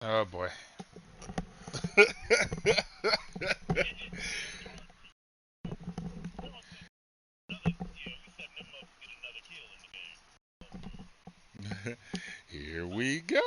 Oh boy. Here we go.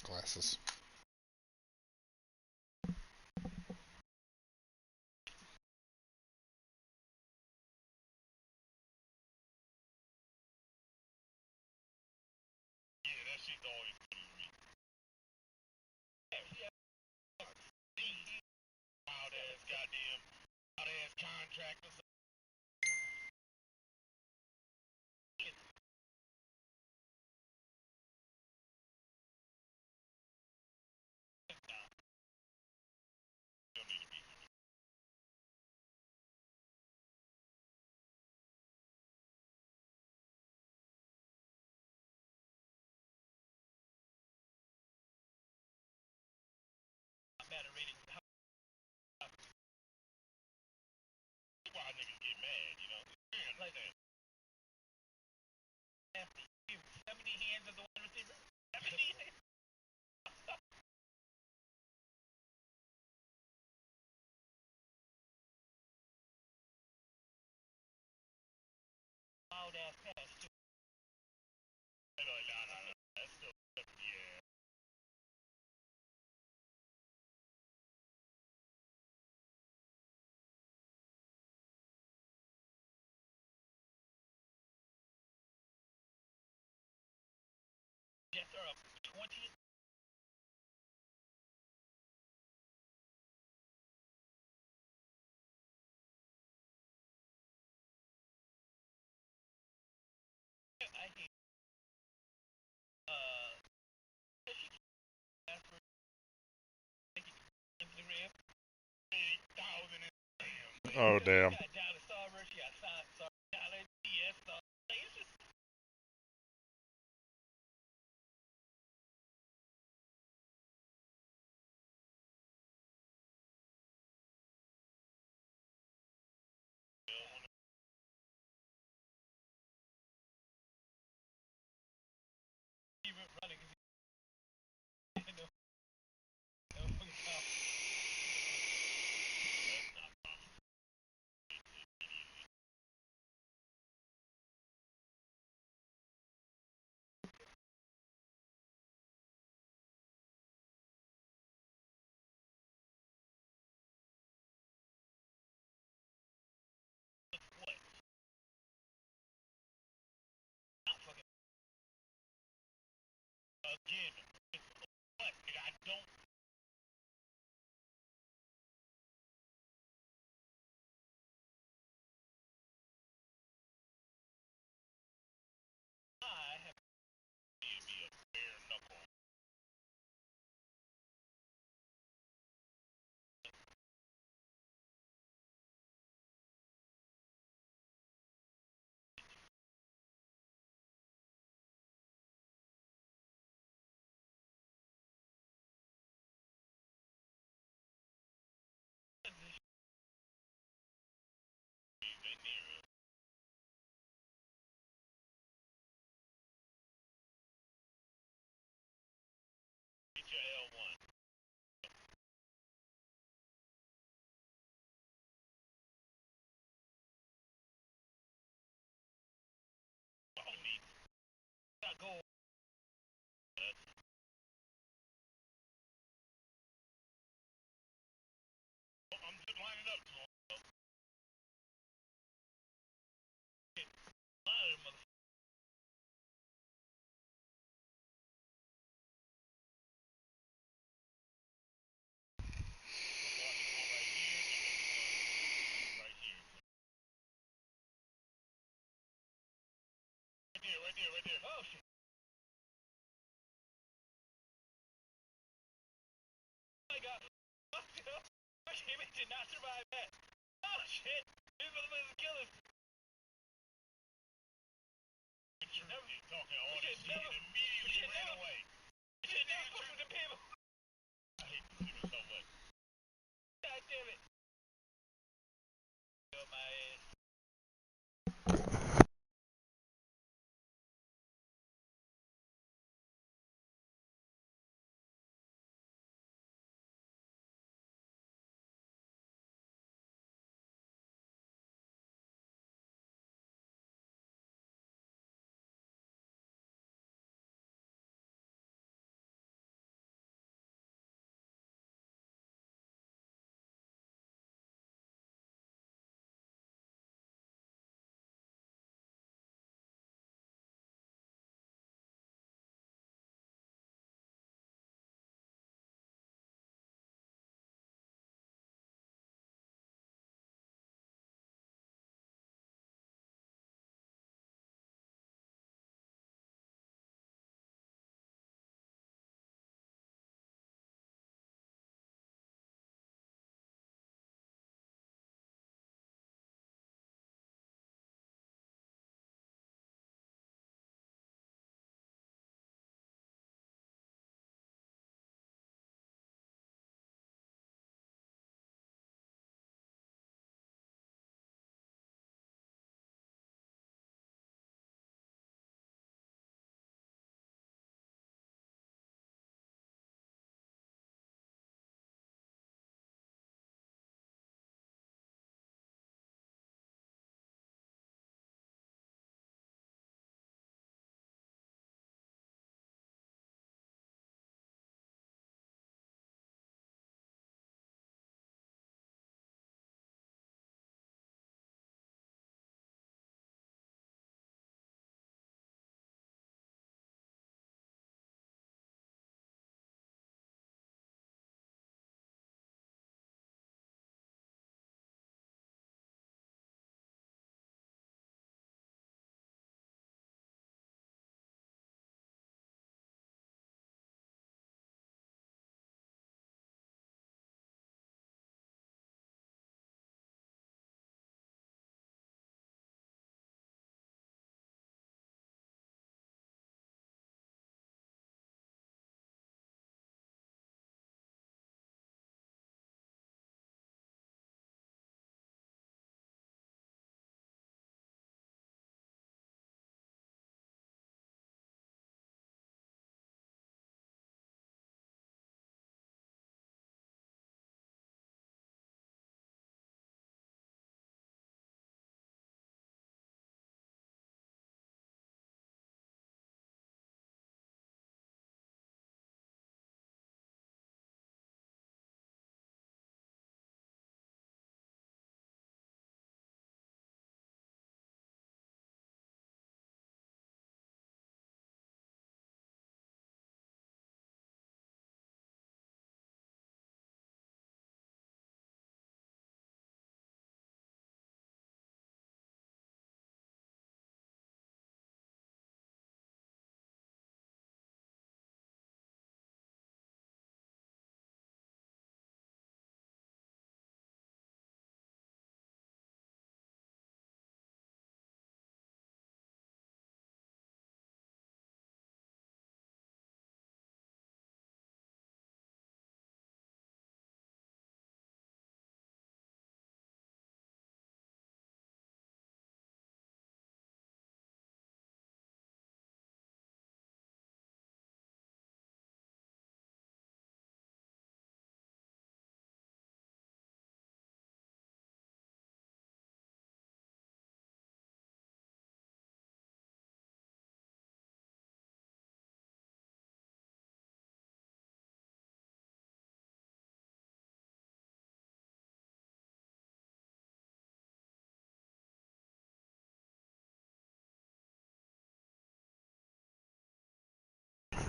Glasses. Oh damn.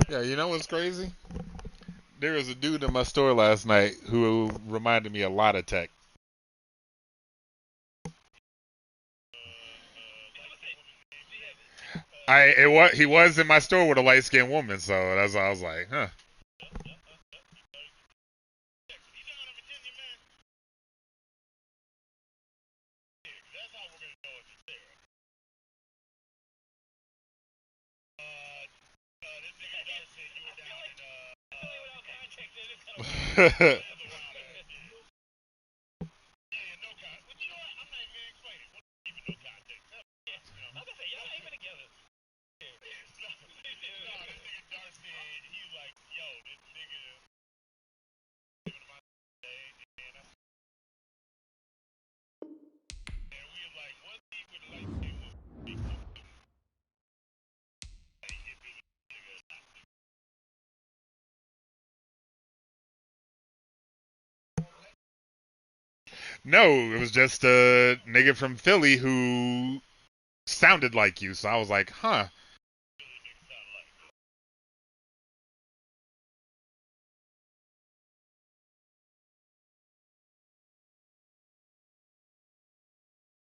Yeah, you know what's crazy? There was a dude in my store last night who reminded me a lot of Tech. He was in my store with a light skinned woman, so that's why I was like, huh. No, it was just a nigga from Philly who sounded like you, so I was like, huh.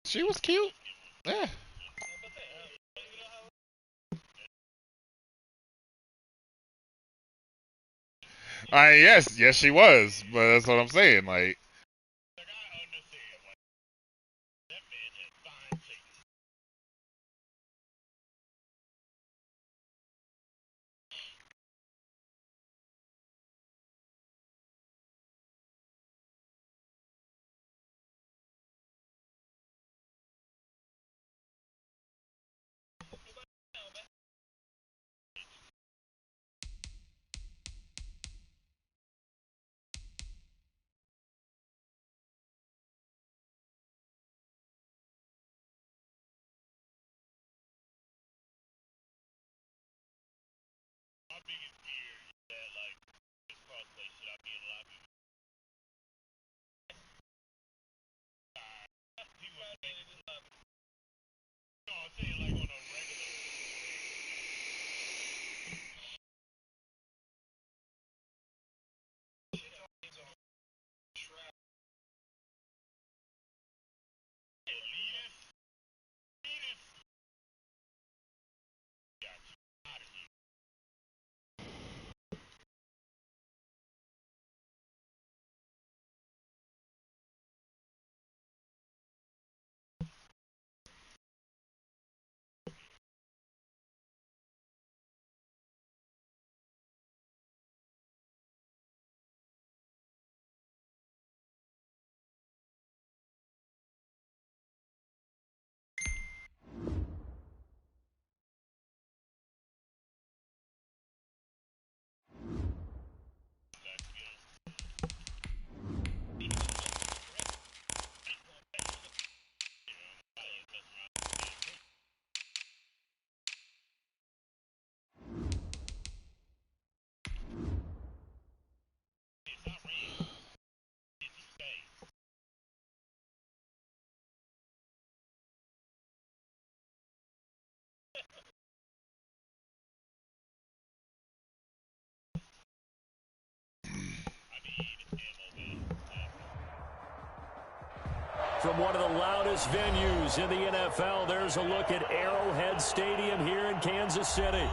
She was cute. Yeah. Yes, she was, but that's what I'm saying. Like, From one of the loudest venues in the NFL, there's a look at Arrowhead Stadium here in Kansas City.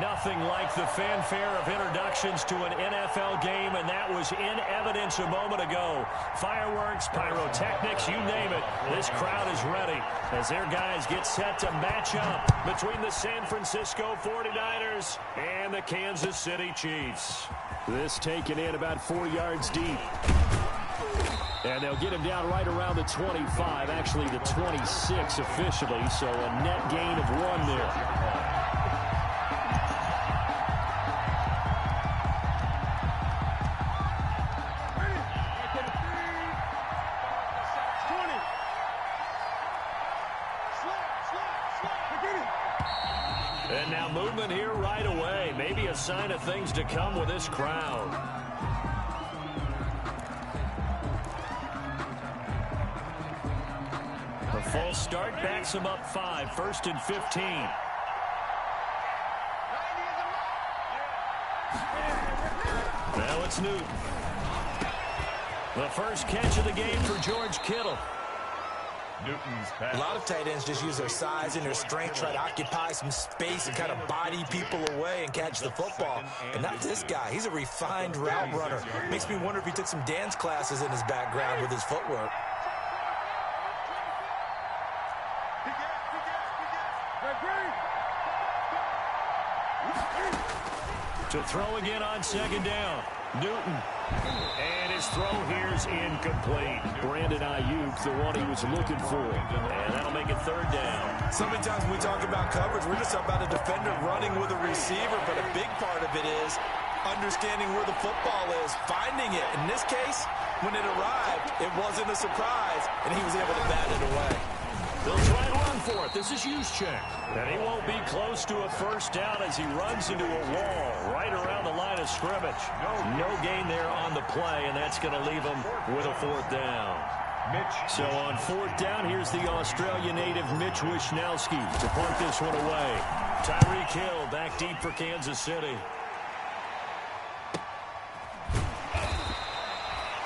Nothing like the fanfare of introductions to an NFL game, and that was in evidence a moment ago. Fireworks, pyrotechnics, you name it. This crowd is ready as their guys get set to match up between the San Francisco 49ers and the Kansas City Chiefs. This taken in about 4 yards deep. And they'll get him down right around the 25, actually the 26 officially, so a net gain of 1 there. And now movement here right away. Maybe a sign of things to come with this crowd. A false start backs him up 5, 1st and 15. it's Newton. The first catch of the game for George Kittle. A lot of tight ends just use their size and their strength, try to occupy some space and kind of body people away and catch the football. But not this guy. He's a refined route runner. Makes me wonder if he took some dance classes in his background with his footwork. To throw again on second down. Newton. And his throw here's incomplete. Brandon Ayuk, the one he was looking for. And that'll make it third down. So many times when we talk about coverage, we're just about a defender running with a receiver, but a big part of it is understanding where the football is, finding it. In this case, when it arrived, it wasn't a surprise, and he was able to bat it away. They'll try and run for it. This is Juszczyk. And he won't be close to a first down as he runs into a wall right around the line of scrimmage. No gain there on the play, and that's going to leave him with a fourth down. So on fourth down, here's the Australia native Mitch Wishnowski to punt this one away. Tyreek Hill back deep for Kansas City.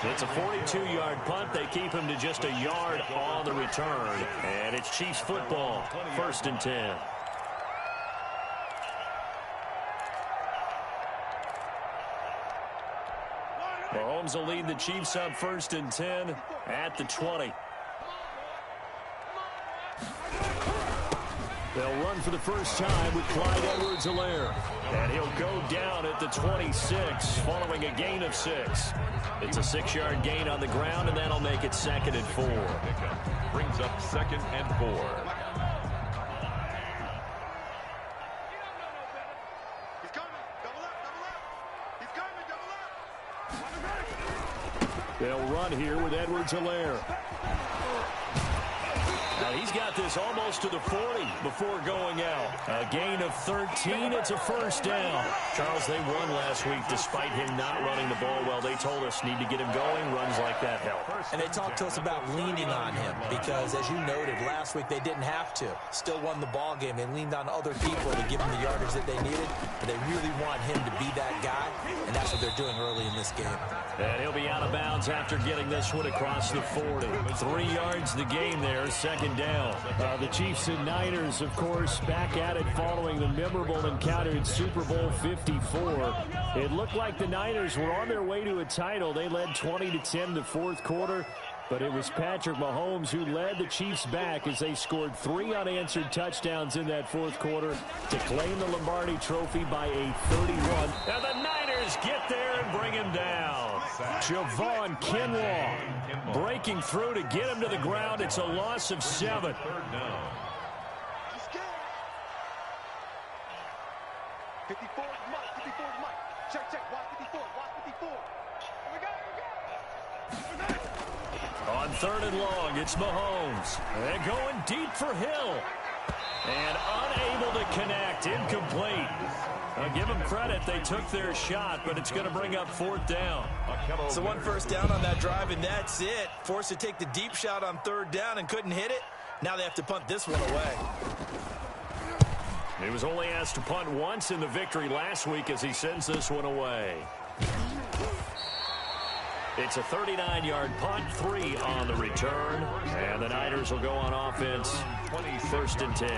It's a 42-yard punt. They keep him to just a yard on the return. And it's Chiefs football, 1st and 10. Mahomes will lead the Chiefs up 1st and 10 at the 20. They'll run for the first time with Clyde Edwards-Helaire. And he'll go down at the 26 following a gain of 6. It's a 6-yard gain on the ground, and that'll make it 2nd and 4. Brings up 2nd and 4. They'll run here with Edwards-Helaire. Now he's got this almost to the 40 before going out. A gain of 13. It's a first down. Charles, they won last week despite him not running the ball well. They told us need to get him going. Runs like that help. And they talked to us about leaning on him because, as you noted, last week they didn't have to. Still won the ball game. They leaned on other people to give him the yardage that they needed. But they really want him to be that guy, and that's what they're doing early in this game. And he'll be out of bounds after getting this one across the 40. 3 yards the game there, 2nd down. The Chiefs and Niners, of course, back at it following the memorable encounter in Super Bowl 54. It looked like the Niners were on their way to a title. They led 20-10 in the fourth quarter. But it was Patrick Mahomes who led the Chiefs back as they scored 3 unanswered touchdowns in that fourth quarter to claim the Lombardi Trophy by a 31. And the Niners get there and bring him down. Javon Kinlaw breaking through to get him to the ground. It's a loss of 7. On 3rd and long, it's Mahomes. And going deep for Hill. And unable to connect. Incomplete. Give them credit. They took their shot, but it's going to bring up 4th down. So 1 first down on that drive, and that's it. Forced to take the deep shot on 3rd down and couldn't hit it. Now they have to punt this one away. He was only asked to punt once in the victory last week as he sends this one away. It's a 39-yard punt, 3 on the return. And the Niners will go on offense, 1st and 10.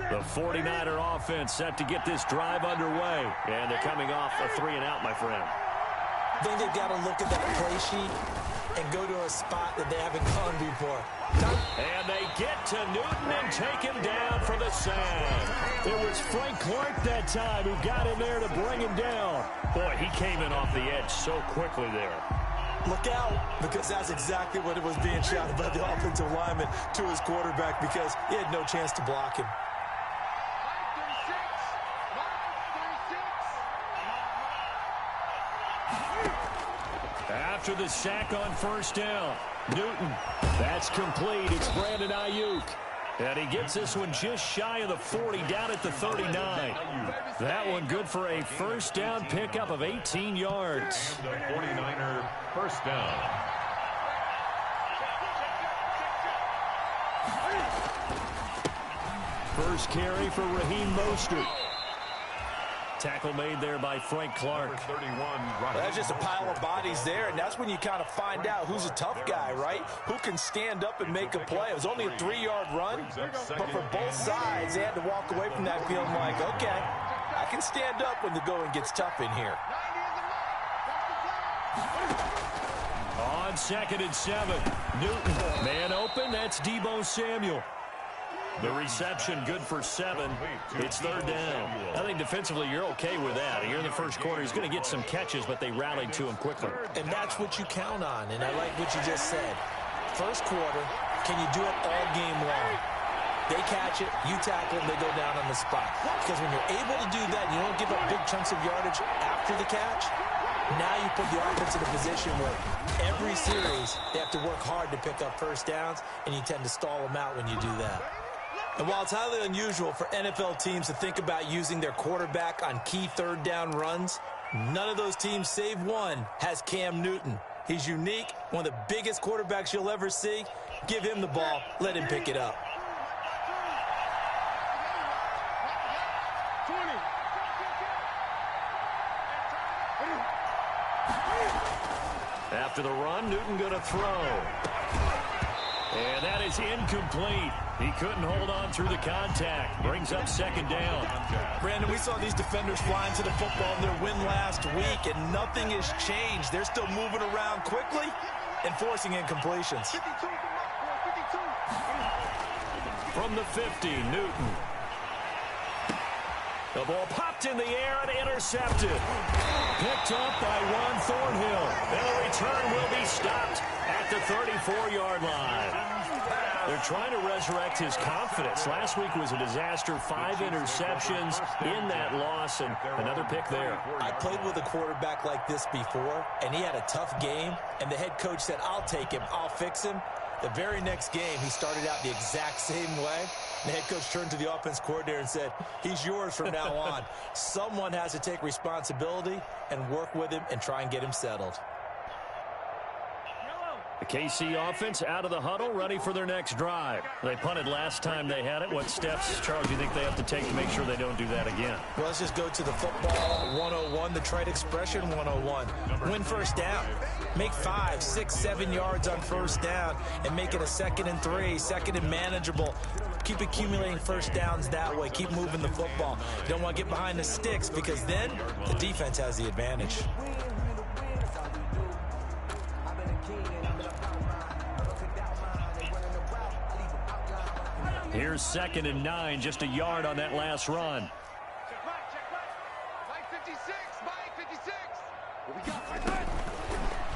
The 49er offense set to get this drive underway. And they're coming off a 3-and-out, my friend. I think they've got to look at that play sheet and go to a spot that they haven't gone before. And they get to Newton and take him down for the sack. It was Frank Clark that time who got in there to bring him down. Boy, he came in off the edge so quickly there. Look out, because that's exactly what it was being shouted by the offensive lineman to his quarterback because he had no chance to block him. After the sack on 1st down, Newton, that's complete. It's Brandon Ayuk. And he gets this one just shy of the 40, down at the 39. That one good for a 1st down pickup of 18 yards. The 49er 1st down. First carry for Raheem Mostert. Tackle made there by Frank Clark. 31. That's just a pile of bodies there, and that's when you kind of find out who's a tough guy, right? Who can stand up and make a play. It was only a 3-yard run, but for both sides, they had to walk away from that feeling like, okay, I can stand up when the going gets tough in here. On 2nd and 7. Newton, man open. That's Deebo Samuel. The reception good for 7. It's 3rd down. I think defensively you're okay with that. Here in the first quarter, he's going to get some catches, but they rallied to him quickly. And that's what you count on, and I like what you just said. First quarter, can you do it all game long? They catch it, you tackle them, they go down on the spot. Because when you're able to do that, you don't give up big chunks of yardage after the catch. Now you put the offense in a position where every series they have to work hard to pick up first downs, and you tend to stall them out when you do that. And while it's highly unusual for NFL teams to think about using their quarterback on key 3rd down runs, none of those teams, save one, has Cam Newton. He's unique, one of the biggest quarterbacks you'll ever see. Give him the ball, let him pick it up. After the run, Newton going to throw. And that is incomplete. He couldn't hold on through the contact. Brings up 2nd down. Brandon, we saw these defenders flying to the football in their win last week, and nothing has changed. They're still moving around quickly and forcing incompletions. From the 50, Newton. The ball popped in the air and intercepted. Picked up by Ron Thornhill. And the return will be stopped at the 34-yard line. They're trying to resurrect his confidence. Last week was a disaster. 5 interceptions in that loss, and another pick there. I played with a quarterback like this before, and he had a tough game, and the head coach said, I'll take him, I'll fix him. The very next game, he started out the exact same way. The head coach turned to the offense coordinator and said, he's yours from now on. Someone has to take responsibility and work with him and try and get him settled. The KC offense out of the huddle, ready for their next drive. They punted last time they had it. What steps, Charles, do you think they have to take to make sure they don't do that again? Well, let's just go to the football 101, the trite expression 101. Win first down. Make 5, 6, 7 yards on first down and make it a 2nd and 3, 2nd and manageable. Keep accumulating first downs that way. Keep moving the football. You don't want to get behind the sticks because then the defense has the advantage. Here's 2nd and 9, just a yard on that last run.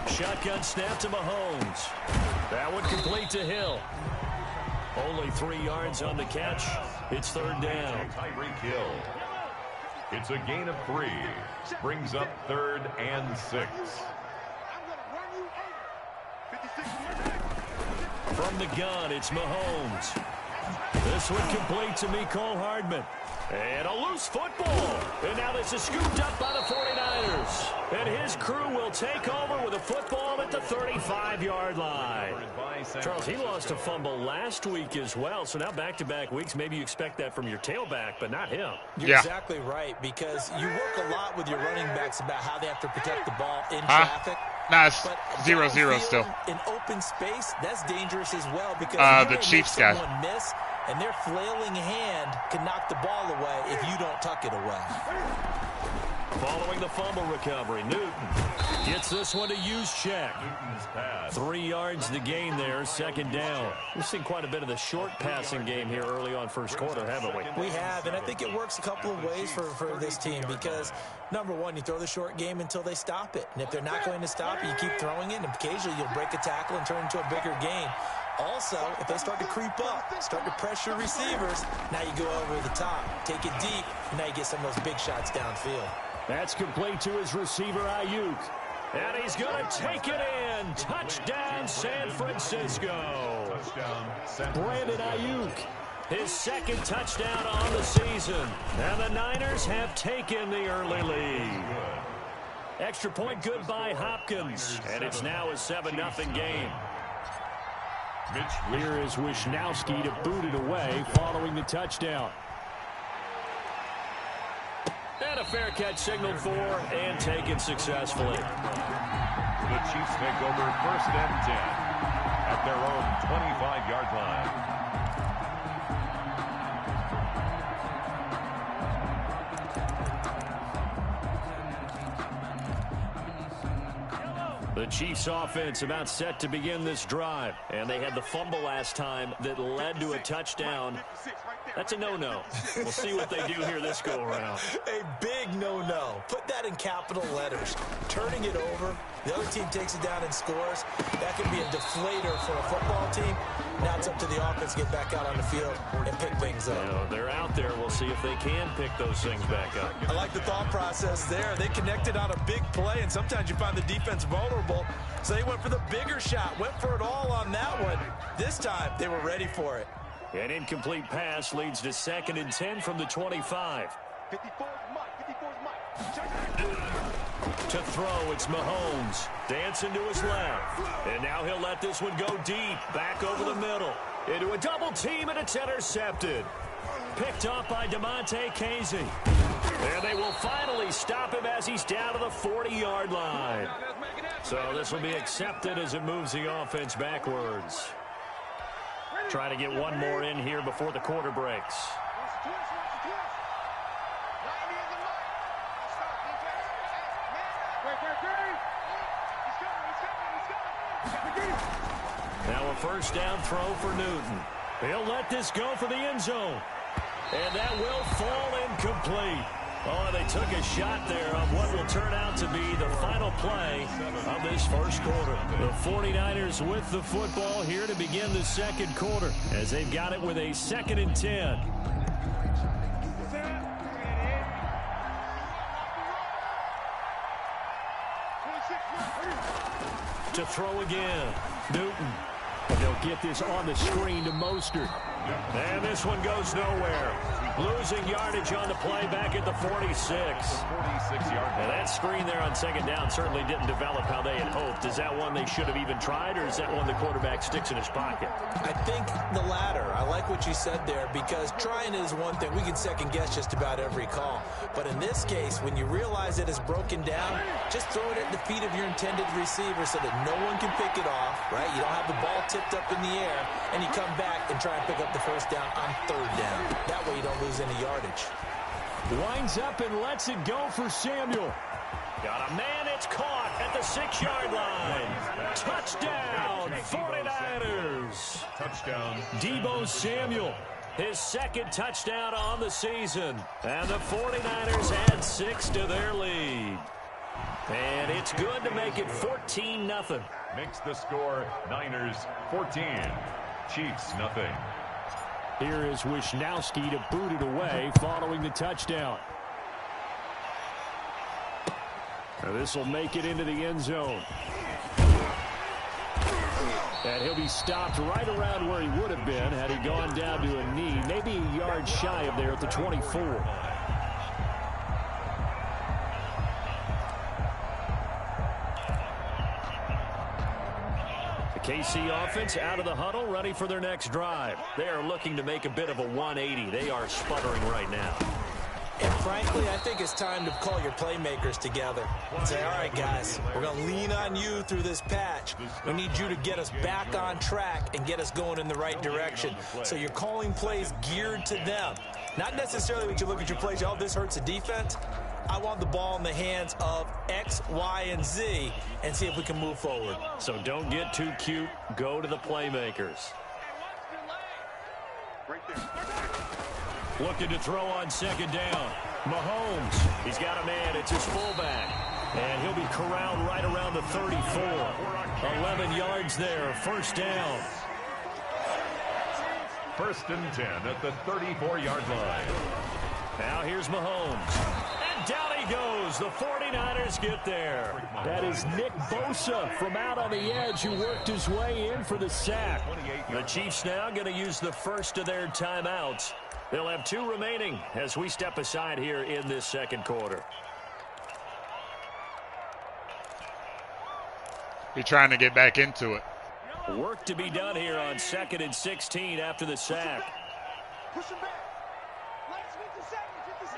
Shotgun snap to Mahomes. That one complete to Hill. Only 3 yards on the catch. It's 3rd down. Tyreek Hill. It's a gain of 3. Brings up 3rd and 6. From the gun, it's Mahomes. This one complete to Mecole Hardman. And a loose football. And now this is scooped up by the 49ers. And his crew will take over with a football at the 35-yard line. Charles, he lost a fumble last week as well. So now back-to-back weeks, maybe you expect that from your tailback, but not him. You're exactly right, because you work a lot with your running backs about how they have to protect the ball in traffic. Nah, it's 0-0 still. In open space, that's dangerous as well because the Chiefs guy. Miss, and their flailing hand can knock the ball away if you don't tuck it away. Following the fumble recovery, Newton gets this one to Juszczyk. 3 yards to gain there, 2nd down. We've seen quite a bit of the short passing game here early on first quarter, haven't we? We have, and I think it works a couple of ways for this team because, number one, you throw the short game until they stop it. And if they're not going to stop it, you keep throwing it, and occasionally you'll break a tackle and turn it into a bigger gain. Also, if they start to creep up, start to pressure receivers, now you go over the top, take it deep, and now you get some of those big shots downfield. That's complete to his receiver, Ayuk. And he's going to take it in. Touchdown, San Francisco. Brandon Ayuk, his 2nd touchdown on the season. And the Niners have taken the early lead. Extra point good by Hopkins. And it's now a 7-0 game. Here is Wisnowski to boot it away following the touchdown. And a fair catch signaled for and taken successfully. The Chiefs take over 1st and 10 at their own 25-yard line. The Chiefs offense about set to begin this drive. And they had the fumble last time that led to a touchdown. That's a no-no. We'll see what they do here this go-around. A big no-no. Put that in capital letters. Turning it over, the other team takes it down and scores. That can be a deflator for a football team. Now it's up to the offense to get back out on the field and pick things up. You know, they're out there. We'll see if they can pick those things back up. I like the thought process there. They connected on a big play, and sometimes you find the defense vulnerable. So they went for the bigger shot, went for it all on that one. This time, they were ready for it. An incomplete pass leads to 2nd and 10 from the 25. To throw, it's Mahomes. Dancing to his left. And now he'll let this one go deep. Back over the middle. Into a double team, and it's intercepted. Picked off by DeMonte Casey. And they will finally stop him as he's down to the 40-yard line. So this will be accepted as it moves the offense backwards. Trying to get one more in here before the quarter breaks. Now a 1st down throw for Newton. He'll let this go for the end zone. And that will fall incomplete. Oh, they took a shot there on what will turn out to be the final play of this 1st quarter. The 49ers with the football here to begin the 2nd quarter as they've got it with a 2nd and 10. To throw again, Newton. And they'll get this on the screen to Mostert. And this one goes nowhere. Losing yardage on the play back at the 46. And that screen there on 2nd down certainly didn't develop how they had hoped. Is that one they should have even tried, or is that one the quarterback sticks in his pocket? I think the latter. I like what you said there, because trying is one thing. We can second guess just about every call. But in this case, when you realize it is broken down, just throw it at the feet of your intended receiver so that no one can pick it off, right? You don't have the ball tipped up in the air, and you come back and try and pick up the 1st down on 3rd down. That way you don't lose any yardage. Winds up and lets it go for Samuel. Got a man, it's caught at the 6-yard line. Touchdown, 49ers. Touchdown. Deebo Samuel, his 2nd touchdown on the season. And the 49ers add 6 to their lead. And it's good to make it 14-0. Makes the score Niners 14. Chiefs nothing. Here is Wisnowski to boot it away following the touchdown. Now this will make it into the end zone. And he'll be stopped right around where he would have been had he gone down to a knee, maybe a yard shy of there at the 24. KC offense out of the huddle, ready for their next drive. They are looking to make a bit of a 180. They are sputtering right now. And frankly, I think it's time to call your playmakers together and say, all right, guys, we're going to lean on you through this patch. We need you to get us back on track and get us going in the right direction. So you're calling plays geared to them. Not necessarily when you look at your plays, oh, this hurts the defense. I want the ball in the hands of X, Y, and Z and see if we can move forward. So don't get too cute. Go to the playmakers. Looking to throw on 2nd down. Mahomes, he's got a man. It's his fullback. And he'll be corralled right around the 34. 11 yards there. 1st down. 1st and 10 at the 34-yard line. Now here's Mahomes. Down he goes. The 49ers get there. That is Nick Bosa from out on the edge who worked his way in for the sack. The Chiefs now going to use the first of their timeouts. They'll have 2 remaining as we step aside here in this 2nd quarter. He's trying to get back into it. Work to be done here on 2nd and 16 after the sack. Push him back. Last 50 seconds. 50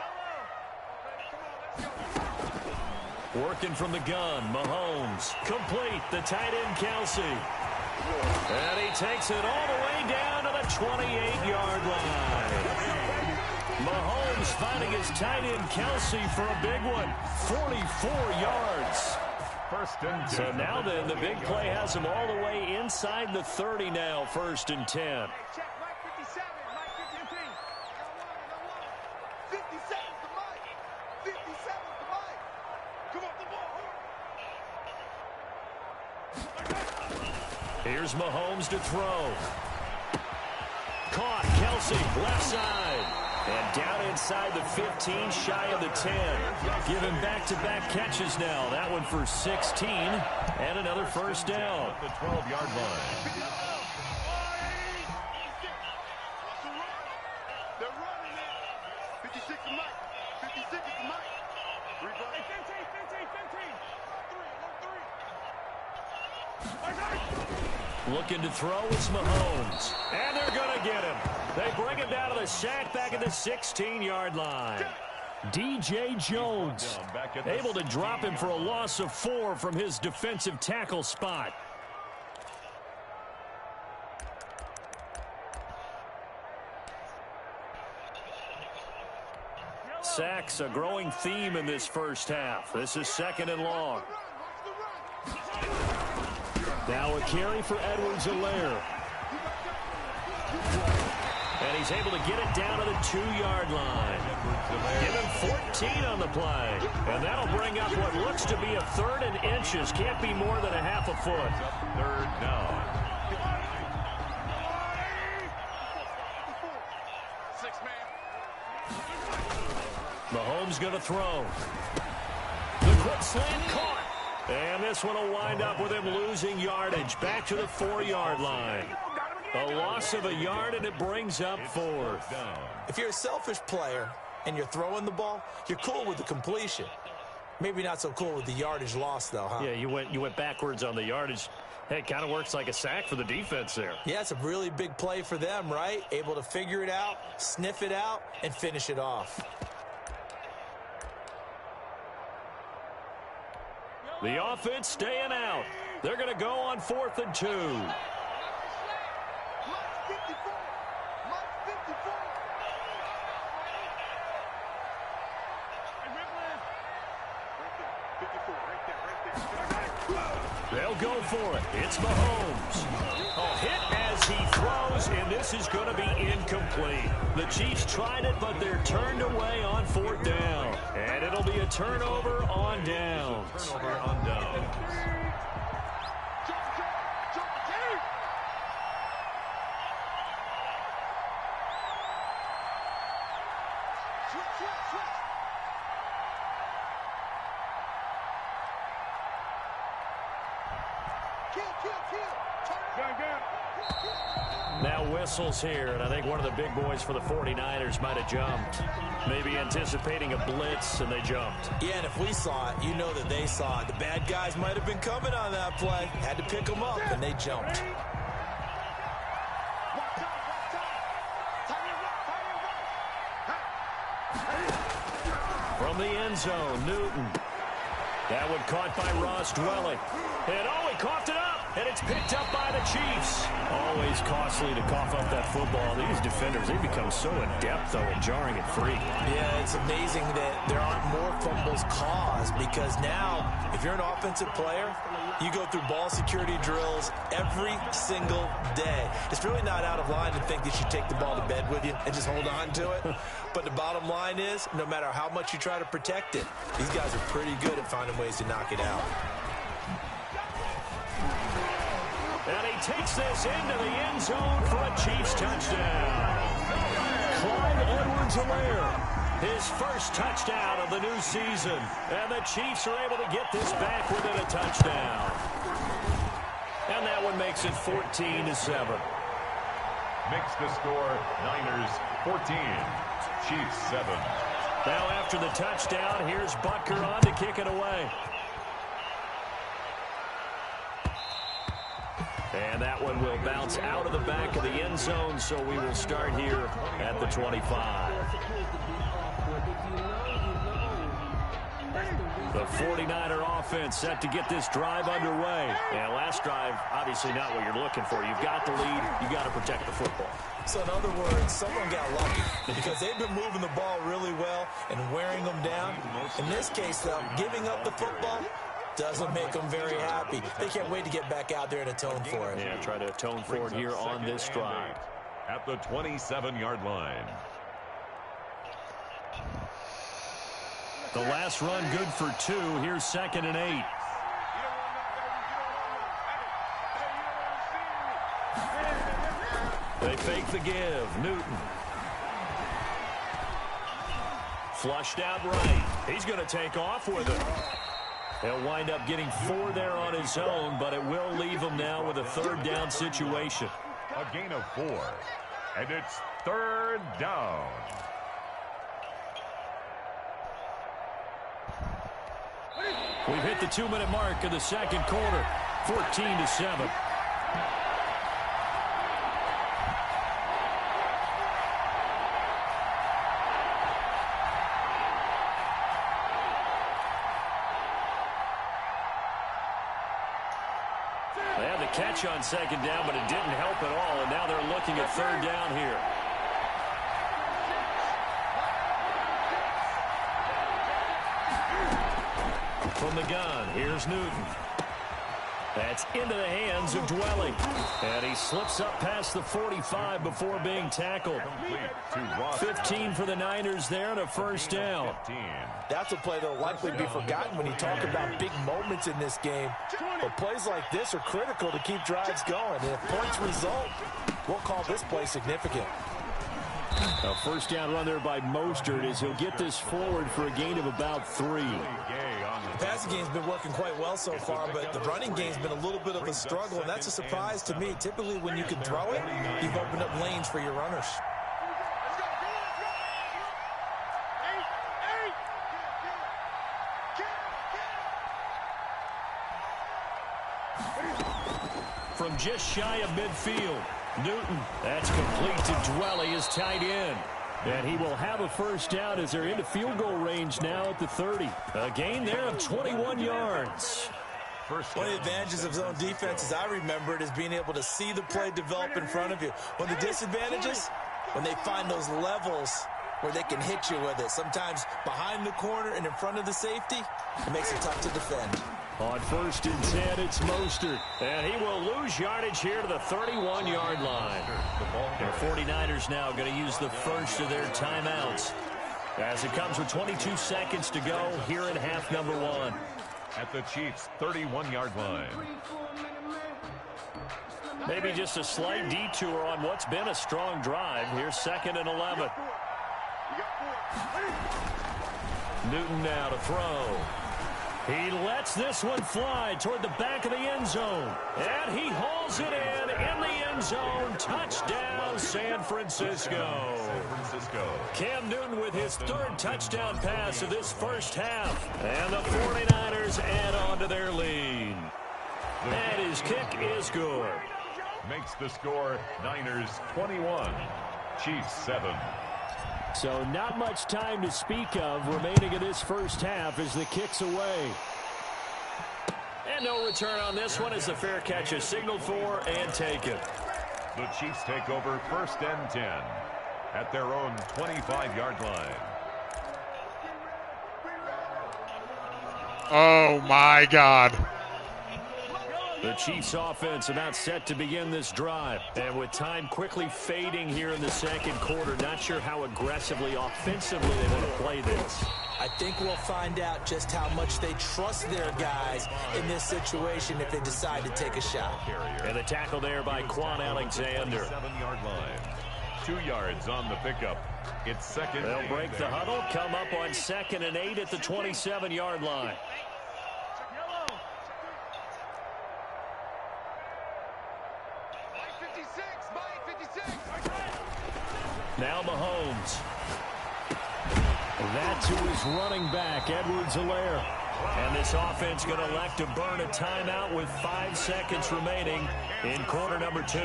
seconds. Working from the gun, Mahomes. Complete, the tight end, Kelsey. And he takes it all the way down to the 28-yard line. Mahomes finding his tight end, Kelsey, for a big one. 44 yards. First and 10. So now then, the big play has him all the way inside the 30 now, 1st and 10. Check, Mike 57, Mike 15. 50 seconds to Mike. 50 seconds to Mike. Come on, the ball. Here's Mahomes to throw. Caught, Kelsey, left side. And down inside the 15, shy of the 10. Give him back-to-back catches now. That one for 16, and another first down. At the 12-yard line. They're running it. 56 to Mike. 56 to Mike. 15. Looking to throw, it's Mahomes. And they're going to get him. They bring him down to the sack back at the 16-yard line. DJ Jones able to drop him for a loss of 4 from his defensive tackle spot. Sacks, a growing theme in this first half. This is 2nd and long. Now a carry for Edwards-Helaire. And he's able to get it down to the 2-yard line. Give him 14 on the play. And that'll bring up what looks to be a 3rd and inches. Can't be more than a half a foot. 3rd down. Mahomes going to throw. The quick slant caught. And this one will wind up with him losing yardage. Back to the 4-yard line. A loss of a yard, and it brings up 4th. If you're a selfish player and you're throwing the ball, you're cool with the completion. Maybe not so cool with the yardage loss, though, huh? Yeah, you went backwards on the yardage. Hey, it kind of works like a sack for the defense there. Yeah, it's a really big play for them, right? Able to figure it out, sniff it out, and finish it off. The offense staying out. They're going to go on 4th and 2. They'll go for it. It's Mahomes. A hit as he throws, and this is going to be incomplete. The Chiefs tried it, but they're turned away on 4th down. And it'll be a turnover on downs. Turnover on downs. Now whistles here, and I think one of the big boys for the 49ers might have jumped. Maybe anticipating a blitz, and they jumped. Yeah, and if we saw it, you know that they saw it. The bad guys might have been coming on that play. Had to pick them up, and they jumped. From the end zone, Newton. That one caught by Ross Dwelling. And he coughed it up. And it's picked up by the Chiefs. Always costly to cough up that football. These defenders, they become so adept, though, at jarring it free. Yeah, it's amazing that there aren't more fumbles caused, because now, if you're an offensive player, you go through ball security drills every single day. It's really not out of line to think that you take the ball to bed with you and just hold on to it. But the bottom line is, no matter how much you try to protect it, these guys are pretty good at finding ways to knock it out. And he takes this into the end zone for a Chiefs touchdown. Clyde Edwards-Helaire, his first touchdown of the new season. And the Chiefs are able to get this back within a touchdown. And that one makes it 14-7. Makes the score Niners 14, Chiefs 7. Now after the touchdown, here's Butker on to kick it away. And that one will bounce out of the back of the end zone, so we will start here at the 25. The 49er offense set to get this drive underway. And last drive, obviously not what you're looking for. You've got the lead. You've got to protect the football. So in other words, someone got lucky because they've been moving the ball really well and wearing them down. In this case, though, giving up the football doesn't make them very happy. They can't wait to get back out there and atone for it. Yeah, try to atone for it here on this drive. At the 27-yard line. The last run good for 2. Here's 2nd and 8. They fake the give. Newton. Flushed out right. He's going to take off with it. He'll wind up getting 4 there on his own, but it will leave him now with a 3rd down situation. A gain of 4. And it's 3rd down. We've hit the 2-minute mark of the second quarter. 14-7. They had the catch on 2nd down, but it didn't help at all, and now they're looking at 3rd down here. From the gun, here's Newton. That's into the hands of Dwelly. And he slips up past the 45 before being tackled. 15 for the Niners there and a 1st down. That's a play that will likely be forgotten when you talk about big moments in this game. But plays like this are critical to keep drives going. And if points result, we'll call this play significant. A 1st down run there by Mostert as he'll get this forward for a gain of about 3. The passing game's been working quite well so far, but the running game's been a little bit of a struggle, and that's a surprise to me. Typically, when you can throw it, you've opened up lanes for your runners. From just shy of midfield, Newton, that's complete to Dwelly, his tight end. And he will have a 1st down as they're into field goal range now at the 30. A gain there of 21 yards. One of the advantages of zone defense, as I remember it, is being able to see the play develop in front of you. One of the disadvantages, when they find those levels where they can hit you with it. Sometimes behind the corner and in front of the safety, it makes it tough to defend. On 1st and 10, it's Mostert. And he will lose yardage here to the 31-yard line. The 49ers now going to use the first of their timeouts as it comes with 22 seconds to go here in half number 1. At the Chiefs' 31-yard line. Maybe just a slight detour on what's been a strong drive. Here's 2nd and 11. Newton now to throw. He lets this one fly toward the back of the end zone. And he hauls it in the end zone. Touchdown, San Francisco. Cam Newton with his 3rd touchdown pass of this first half. And the 49ers add on to their lead. And his kick is good. Makes the score Niners 21, Chiefs 7. So not much time to speak of remaining in this first half as the kick's away. And no return on this one as the fair catch is signaled for and taken. The Chiefs take over 1st and 10 at their own 25-yard line. Oh, my God. The Chiefs offense about set to begin this drive. And with time quickly fading here in the second quarter, not sure how aggressively, offensively they want to play this. I think we'll find out just how much they trust their guys in this situation if they decide to take a shot. And the tackle there by Quan Alexander. 7-yard line. 2 yards on the pickup. It's 2nd. They'll break the huddle, come up on 2nd and 8 at the 27-yard line. Now Mahomes. That to his running back, Edwards-Helaire. And this offense going to elect to burn a timeout with 5 seconds remaining in quarter number 2.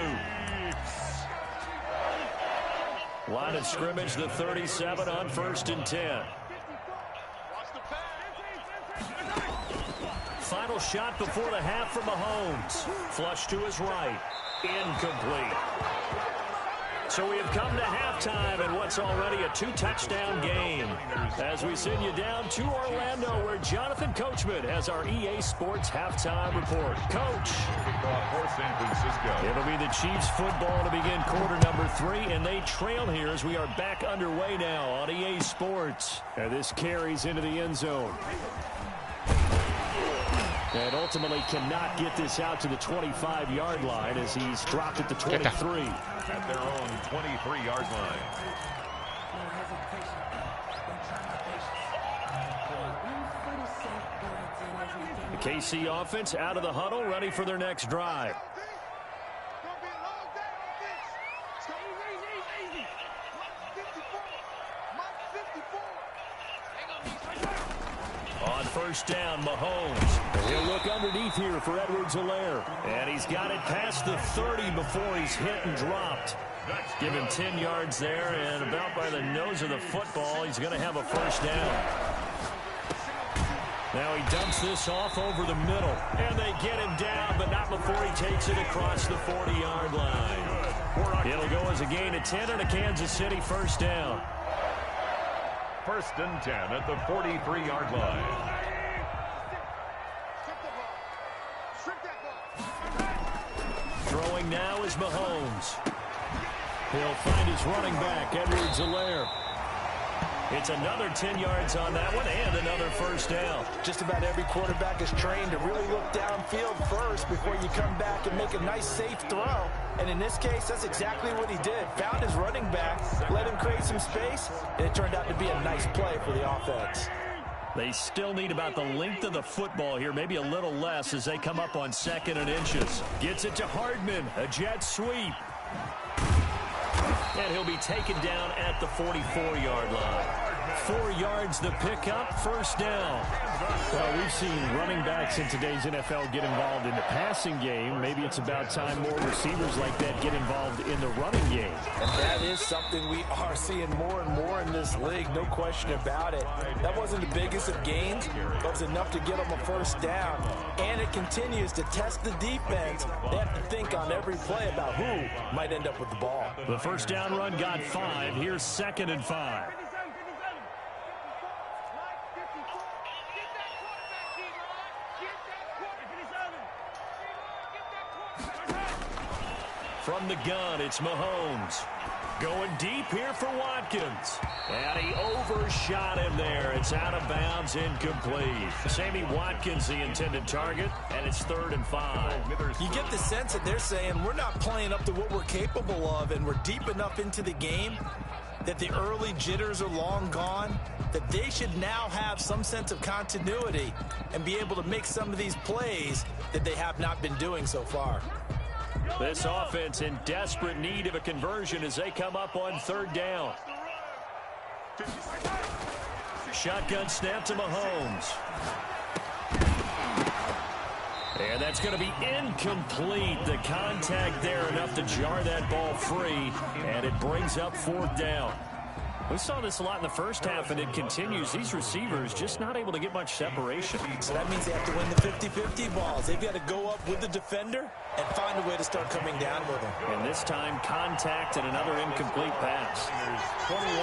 Line of scrimmage, the 37 on 1st and 10. Final shot before the half from Mahomes. Flush to his right. Incomplete. So we have come to halftime in what's already a 2-touchdown game. As we send you down to Orlando, where Jonathan Coachman has our EA Sports halftime report. Coach. For San Francisco. It'll be the Chiefs football to begin quarter number 3, and they trail here as we are back underway now on EA Sports. And this carries into the end zone. And ultimately cannot get this out to the 25-yard line as he's dropped at the 23. At their own 23-yard line. The KC offense out of the huddle, ready for their next drive. On first down, Mahomes. He'll look underneath here for Edwards-Helaire. And he's got it past the 30 before he's hit and dropped. Give him 10 yards there, and about by the nose of the football, he's going to have a first down. Now he dumps this off over the middle. And they get him down, but not before he takes it across the 40-yard line. It'll go as a gain of 10 and a Kansas City first down. 1st and 10 at the 43-yard line. Throwing now is Mahomes. He'll find his running back, Edwards-Helaire. It's another 10 yards on that one and another first down. Just about every quarterback is trained to really look downfield first before you come back and make a nice, safe throw. And in this case, that's exactly what he did. Found his running back, let him create some space, and it turned out to be a nice play for the offense. They still need about the length of the football here, maybe a little less as they come up on 2nd and inches. Gets it to Hardman, a jet sweep. And he'll be taken down at the 44-yard line. 4 yards the pickup, first down. Well, we've seen running backs in today's NFL get involved in the passing game. Maybe it's about time more receivers like that get involved in the running game. And that is something we are seeing more and more in this league, no question about it. That wasn't the biggest of gains, but it was enough to get them a first down. And it continues to test the defense. They have to think on every play about who might end up with the ball. The first down run got 5. Here's 2nd and 5. From the gun, it's Mahomes. Going deep here for Watkins. And he overshot him there. It's out of bounds, incomplete. Sammy Watkins, the intended target, and it's 3rd and 5. You get the sense that they're saying we're not playing up to what we're capable of, and we're deep enough into the game that the early jitters are long gone, that they should now have some sense of continuity and be able to make some of these plays that they have not been doing so far. This offense in desperate need of a conversion as they come up on 3rd down. Shotgun snap to Mahomes. And that's going to be incomplete. The contact there enough to jar that ball free, and it brings up 4th down. We saw this a lot in the first half, and it continues. These receivers just not able to get much separation. So that means they have to win the 50-50 balls. They've got to go up with the defender and find a way to start coming down with them. And this time, contact and another incomplete pass.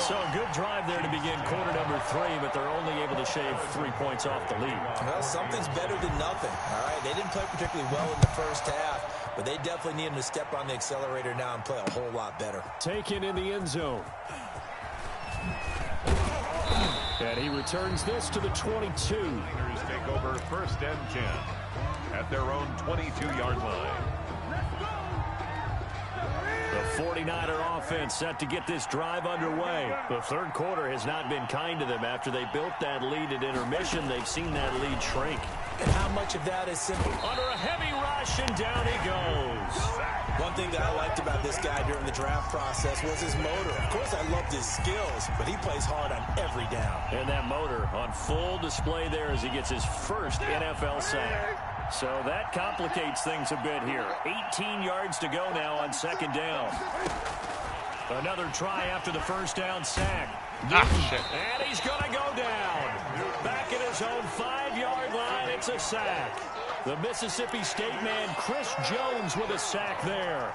So a good drive there to begin quarter number 3, but they're only able to shave 3 points off the lead. Well, something's better than nothing. All right, they didn't play particularly well in the first half, but they definitely need them to step on the accelerator now and play a whole lot better. Taken in the end zone. And he returns this to the 22. Raiders take over 1st and 10 at their own 22-yard line. The 49er offense set to get this drive underway. The third quarter has not been kind to them. After they built that lead at intermission, they've seen that lead shrink. And how much of that is simple? Under a heavy rush, and down he goes. One thing that I liked about this guy during the draft process was his motor. Of course, I loved his skills, but he plays hard on every down. And that motor on full display there as he gets his first NFL sack. So that complicates things a bit here. 18 yards to go now on second down. Another try after the first down sack. And he's going to go down. Back at his own 5-yard line, it's a sack. The Mississippi State man, Chris Jones, with a sack there.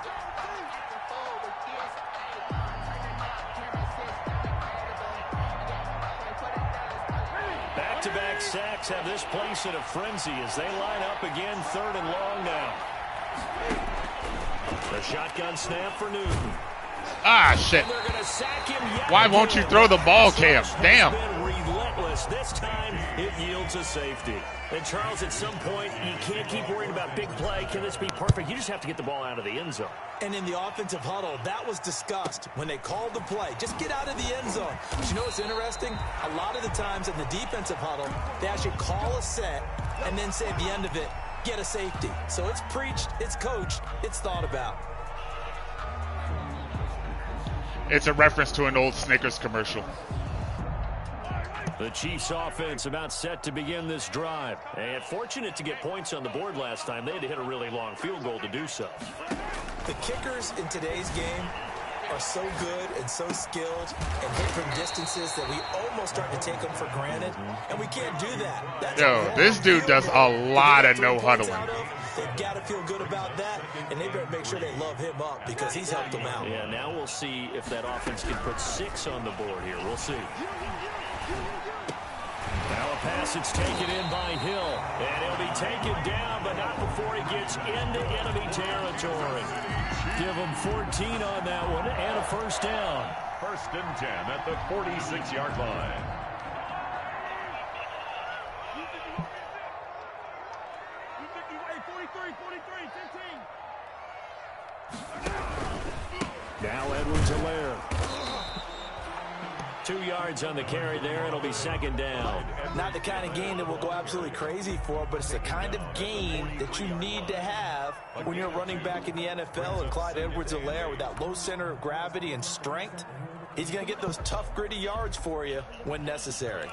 Back-to-back sacks have this place in a frenzy as they line up again, 3rd and long now. The shotgun snap for Newton. Ah, shit. Why won't you throw the ball, Cam? Damn. Relentless. This time it yields a safety. And Charles, at some point, you can't keep worrying about big play. Can this be perfect? You just have to get the ball out of the end zone. And in the offensive huddle, that was discussed when they called the play. Just get out of the end zone. But you know what's interesting? A lot of the times in the defensive huddle, they actually call a set and then say at the end of it, get a safety. So it's preached, it's coached, it's thought about. It's a reference to an old Snickers commercial. The Chiefs offense about set to begin this drive. And fortunate to get points on the board last time. They had to hit a really long field goal to do so. The kickers in today's game are so good and so skilled and hit from distances that we almost start to take them for granted. And we can't do that. That's Yo, this dude does a lot of no huddling. They've got to feel good about that, and they better make sure they love him up because he's helped them out. Yeah, now we'll see if that offense can put 6 on the board here. We'll see. Now a pass that's taken in by Hill, and he'll be taken down, but not before he gets into enemy territory. Give him 14 on that one, and a first down. 1st and 10 at the 46-yard line. Now Edwards-Helaire. 2 yards on the carry there. It'll be 2nd down. Not the kind of game that we'll go absolutely crazy for, but it's the kind of game that you need to have when you're running back in the NFL. And Clyde Edwards-Helaire, with that low center of gravity and strength, he's going to get those tough, gritty yards for you when necessary.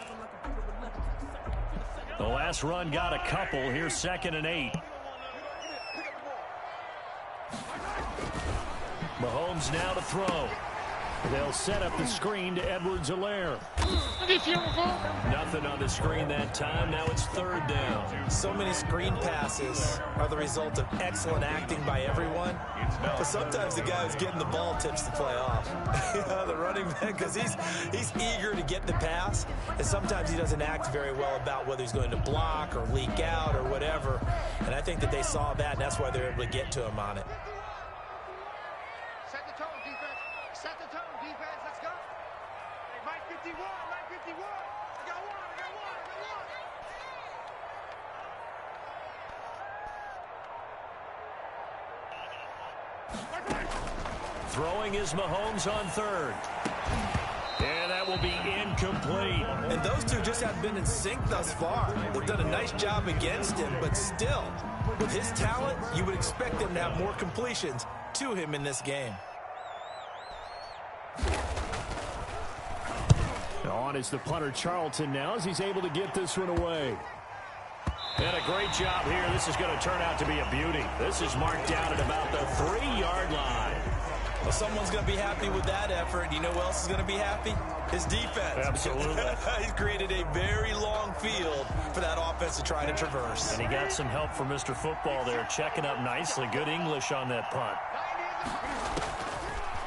The last run got a couple. Here's 2nd and 8. Mahomes now to throw. They'll set up the screen to Edwards-Helaire. Nothing on the screen that time. Now it's 3rd down. So many screen passes are the result of excellent acting by everyone. But sometimes the guy who's getting the ball tips the play off. The running back, because he's eager to get the pass. And sometimes he doesn't act very well about whether he's going to block or leak out or whatever. And I think that they saw that, and that's why they're able to get to him on it. Set the tone, defense. Set the tone, defense. Let's go. Hey, Mike 51, Mike 51. I got one, I got one, I got one. Throwing is Mahomes on 3rd. And that will be incomplete. And those two just haven't been in sync thus far. They've done a nice job against him, but still, with his talent, you would expect them to have more completions to him in this game. On is the punter Charlton now as he's able to get this one away. And a great job here. This is going to turn out to be a beauty. This is marked down at about the 3-yard line. Well, someone's going to be happy with that effort. You know who else is going to be happy? His defense. Absolutely. He's created a very long field for that offense to try to traverse. And he got some help from Mr. Football there, checking up nicely. Good English on that punt.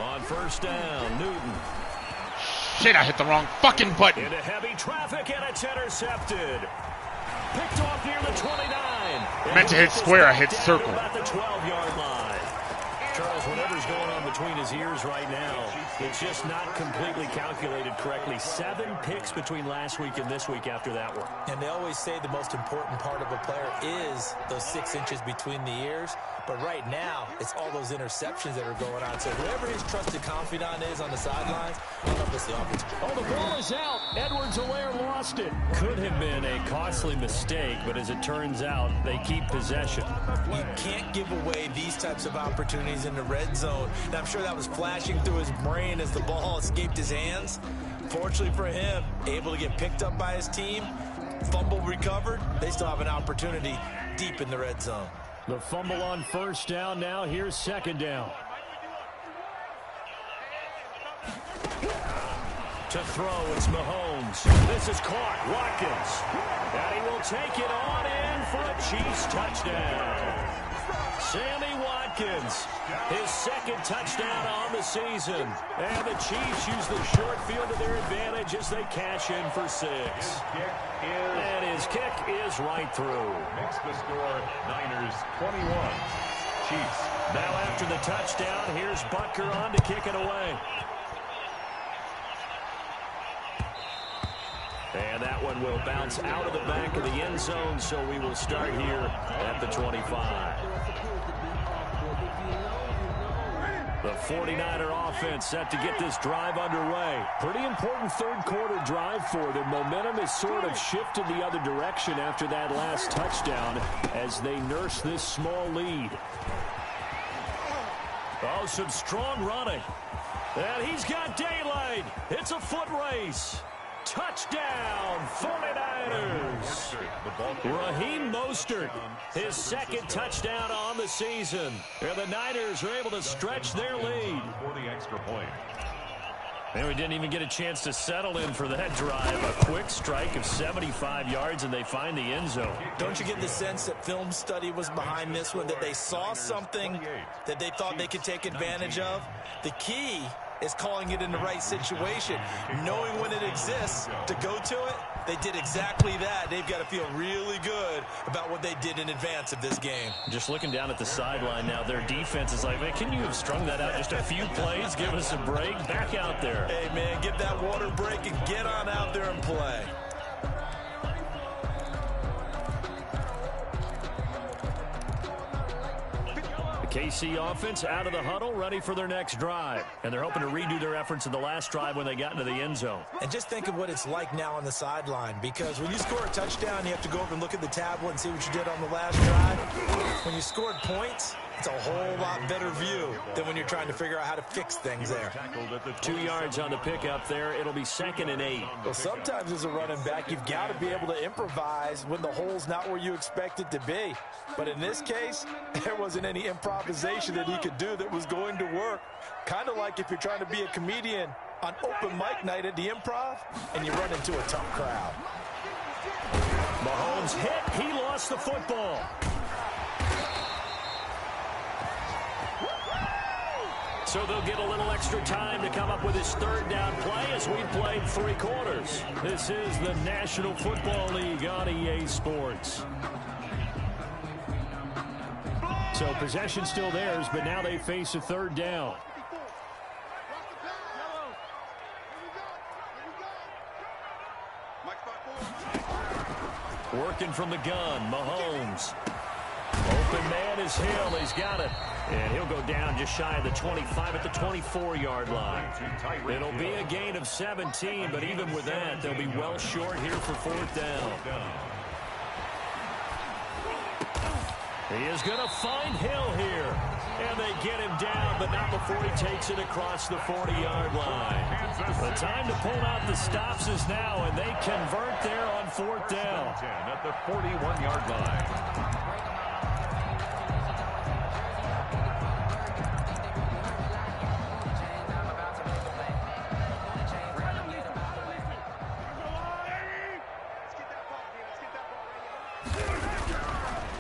On 1st down, Newton. Shit, I hit the wrong fucking button. Into heavy traffic, and it's intercepted. Picked off near the 29. Meant to hit square, I hit circle. About the 12-yard line. Charles, whatever's going on between his ears right now, it's just not completely calculated correctly. 7 picks between last week and this week after that one. And they always say the most important part of a player is those 6 inches between the ears. But right now, it's all those interceptions that are going on. So whoever his trusted confidant is on the sidelines, I don't know if it's the offense. Oh, the ball is out. Edwards-Helaire lost it. Could have been a costly mistake, but as it turns out, they keep possession. You can't give away these types of opportunities in the red zone. And I'm sure that was flashing through his brain as the ball escaped his hands. Fortunately for him, able to get picked up by his team, fumble recovered. They still have an opportunity deep in the red zone. The fumble on first down. Now here's second down. To throw, it's Mahomes. This is caught. Watkins. And he will take it on in for a Chiefs touchdown. Sammy Watkins, his second touchdown on the season. And the Chiefs use the short field to their advantage as they cash in for 6. And his kick is right through. Makes the score Niners 21. Chiefs. Now after the touchdown, here's Butker on to kick it away. And that one will bounce out of the back of the end zone, so we will start here at the 25. The 49er offense set to get this drive underway. Pretty important third quarter drive for them. Momentum has sort of shifted the other direction after that last touchdown as they nurse this small lead. Oh, some strong running. And he's got daylight. It's a foot race. Touchdown, 49ers. Raheem Mostert, his second touchdown on the season. And the Niners are able to stretch their lead. For the extra point. And we didn't even get a chance to settle in for that drive. A quick strike of 75 yards, and they find the end zone. Don't you get the sense that film study was behind this one, that they saw something that they thought they could take advantage of? The key is calling it in the right situation, knowing when it exists to go to it. They did exactly that. They've got to feel really good about what they did in advance of this game. Just looking down at the sideline now, their defense is like, man, can you have strung that out just a few plays? Give us a break. Back out there. Hey, man, get that water break and get on out there and play. KC offense out of the huddle, ready for their next drive. And they're hoping to redo their efforts in the last drive when they got into the end zone. And just think of what it's like now on the sideline, because when you score a touchdown, you have to go over and look at the tablet and see what you did on the last drive. When you scored points, it's a whole lot better view than when you're trying to figure out how to fix things there. 2 yards on the pickup there. It'll be 2nd and 8. Well, sometimes as a running back, you've got to be able to improvise when the hole's not where you expect it to be. But in this case, there wasn't any improvisation that he could do that was going to work. Kind of like if you're trying to be a comedian on open mic night at the Improv and you run into a tough crowd. Mahomes hit. He lost the football. So they'll get a little extra time to come up with his third down play as we played 3 quarters. This is the National Football League on EA Sports. So possession still theirs, but now they face a third down. Working from the gun, Mahomes. Open man is Hill. He's got it. And he'll go down just shy of the 25 at the 24-yard line. It'll be a gain of 17, but even with that, they'll be well short here for 4th down. He is going to find Hill here. And they get him down, but not before he takes it across the 40-yard line. The time to pull out the stops is now, and they convert there on 4th down. At the 41-yard line.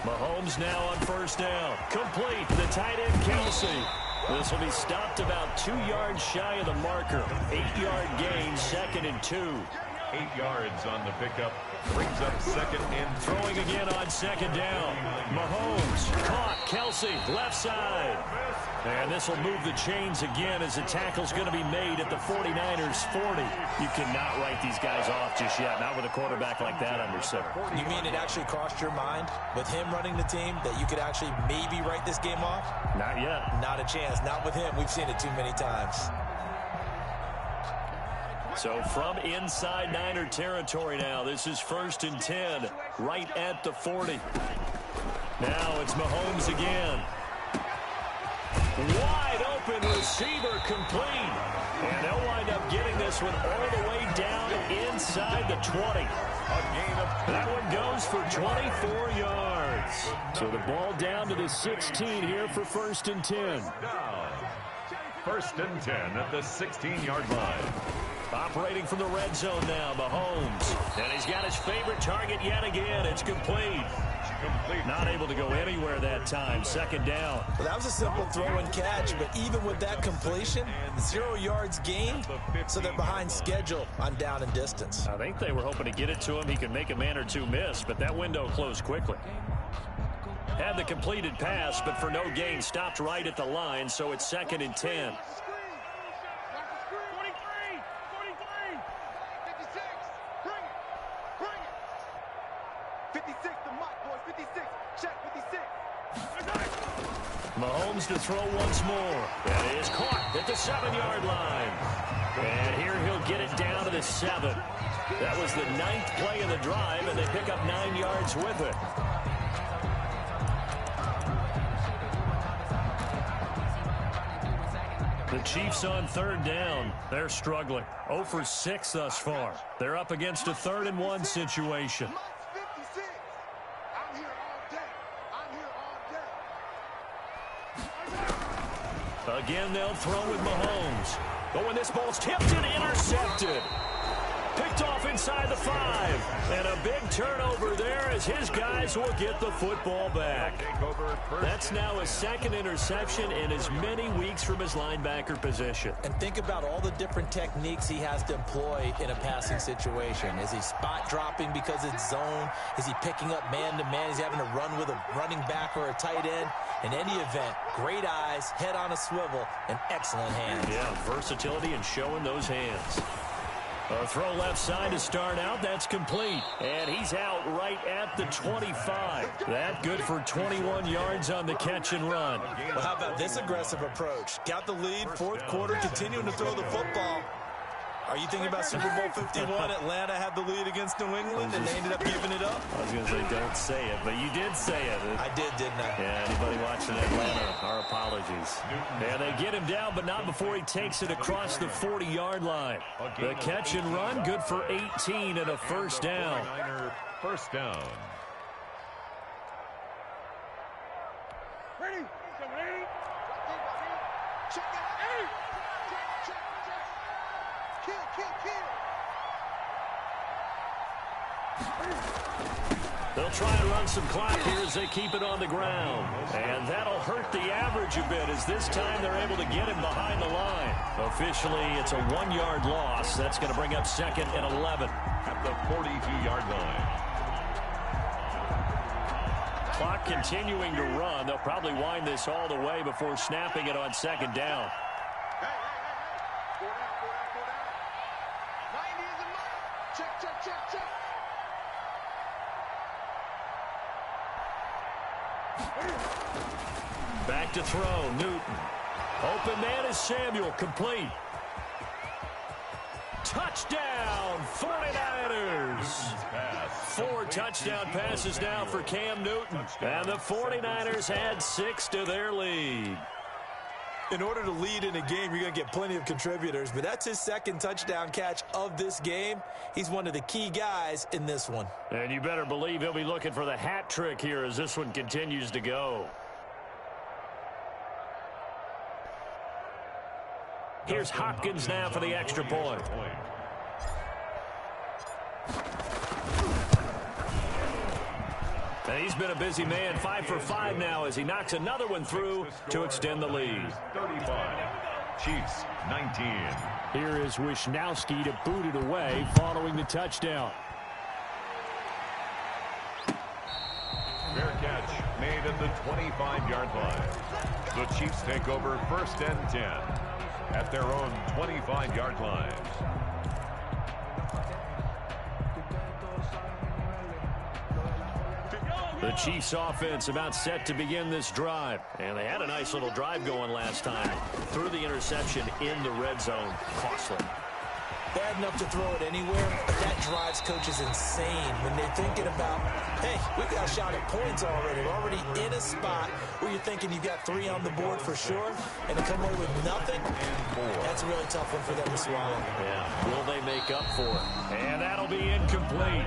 Mahomes now on 1st down. Complete. The tight end, Kelsey. This will be stopped about 2 yards shy of the marker. 8-yard gain, 2nd and 2. 8 yards on the pickup. Brings up 2nd and throwing again on 2nd down. Mahomes caught. Kelsey left side. And this will move the chains again as the tackle's going to be made at the 49ers 40. You cannot write these guys off just yet, not with a quarterback like that under center. You mean it actually crossed your mind with him running the team that you could actually maybe write this game off? Not yet. Not a chance. Not with him. We've seen it too many times. So from inside Niner territory now, this is 1st and 10, right at the 40. Now it's Mahomes again. Wide open receiver complete. And they'll wind up getting this one all the way down inside the 20. That one goes for 24 yards. So the ball down to the 16 here for 1st and 10. 1st and 10 at the 16-yard line. Operating from the red zone now, Mahomes. And he's got his favorite target yet again. It's complete. Not able to go anywhere that time. 2nd down. Well, that was a simple throw and catch, but even with that completion, 0 yards gained, so they're behind schedule on down and distance. I think they were hoping to get it to him. He could make a man or two miss, but that window closed quickly. Had the completed pass, but for no gain, stopped right at the line, so it's 2nd and 10. 56, the mark, boys. 56. Check 56. Mahomes to throw once more. That is caught at the 7-yard line. And here he'll get it down to the 7. That was the 9th play of the drive, and they pick up 9 yards with it. The Chiefs on 3rd down. They're struggling. 0 for 6 thus far. They're up against a 3rd and 1 situation. Again, they'll throw with Mahomes. But when this ball's tipped and intercepted. Picked off inside the 5. And a big turnover there as his guys will get the football back. That's now his 2nd interception in as many weeks from his linebacker position. And think about all the different techniques he has to employ in a passing situation. Is he spot dropping because it's zone? Is he picking up man-to-man? Is he having to run with a running back or a tight end? In any event, great eyes, head on a swivel, and excellent hands. Yeah, versatility and showing those hands. A throw left side to start out. That's complete. And he's out right at the 25. That good for 21 yards on the catch and run. Well, how about this aggressive approach? Got the lead, 4th quarter, continuing to throw the football. Are you thinking about Super Bowl 51? Atlanta had the lead against New England, and they ended up giving it up? I was going to say, don't say it, but you did say it. I did, didn't I? Yeah, anybody watching Atlanta, our apologies. And they get him down, but not before he takes it across the 40-yard line. The catch and run, good for 18 and a 1st down. 1st down. Ready? Check it out. Check. Kill. They'll try and run some clock here as they keep it on the ground. And that'll hurt the average a bit as this time they're able to get him behind the line. Officially, it's a 1-yard loss. That's going to bring up 2nd and 11. At the 42-yard line. Clock continuing to run. They'll probably wind this all the way before snapping it on 2nd down. Hey. Go down. 90 is a mile. Check. Back to throw, Newton. Open man is Samuel, complete. Touchdown, 49ers. 4 touchdown passes now for Cam Newton. And the 49ers add 6 to their lead. In order to lead in a game, you're going to get plenty of contributors, but that's his 2nd touchdown catch of this game. He's one of the key guys in this one. And you better believe he'll be looking for the hat trick here as this one continues to go. Here's Hopkins now for the extra point. And he's been a busy man, 5 for 5 now as he knocks another one through to extend the lead. 35, Chiefs 19. Here is Wisnowski to boot it away following the touchdown. Fair catch made at the 25-yard line. The Chiefs take over 1st and 10 at their own 25-yard line. The Chiefs offense about set to begin this drive. And they had a nice little drive going last time. Threw the interception in the red zone. Costly. Bad enough to throw it anywhere, but that drives coaches insane when they're thinking about, hey, we've got a shot at points already. We're already in a spot where you're thinking you've got 3 on the board for sure, and to come away with nothing, that's a really tough one for them to swallow. Yeah, will they make up for it? And that'll be incomplete.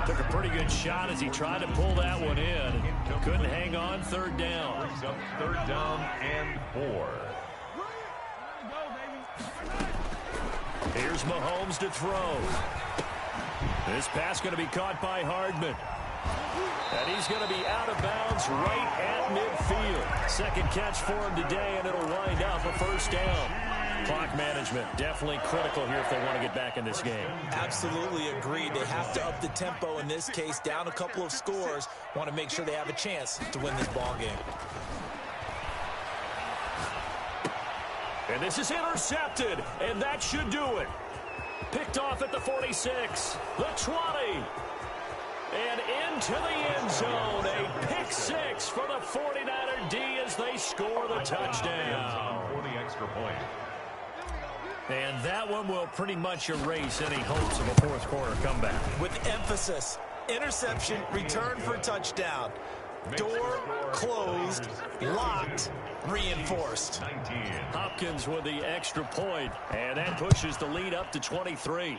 Took a pretty good shot as he tried to pull that one in. Couldn't hang on 3rd down. Brings up 3rd down and 4. Here's Mahomes to throw. This pass going to be caught by Hardman. And he's going to be out of bounds right at midfield. Second catch for him today, and it'll wind up a 1st down. Clock management definitely critical here if they want to get back in this game. Absolutely agreed. They have to up the tempo in this case, down a couple of scores. Want to make sure they have a chance to win this ball game. And this is intercepted, and that should do it. Picked off at the 46, the 20, and into the end zone. A pick 6 for the 49er D as they score the touchdown. For the extra point. And that one will pretty much erase any hopes of a 4th quarter comeback. With emphasis, interception, return for touchdown. Door closed, locked, reinforced. Hopkins with the extra point, and that pushes the lead up to 23.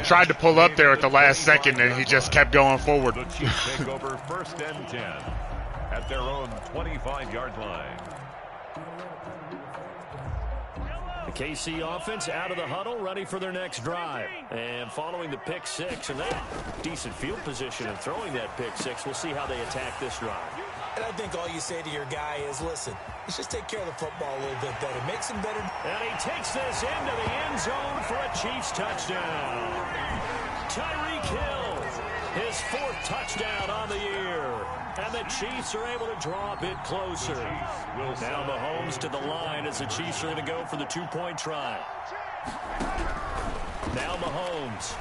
Tried to pull up there at the last second, and he just kept going forward. The Chiefs take over 1st and 10 at their own 25-yard line. The KC offense out of the huddle, ready for their next drive. And following the pick 6, and that decent field position and throwing that pick 6, we'll see how they attack this drive. And I think all you say to your guy is, listen, let's just take care of the football a little bit better. Makes him better. And he takes this into the end zone for a Chiefs touchdown. Tyreek Hill, his 4th touchdown on the year. And the Chiefs are able to draw a bit closer. Now Mahomes to the line as the Chiefs are going to go for the 2-point try. Now Mahomes.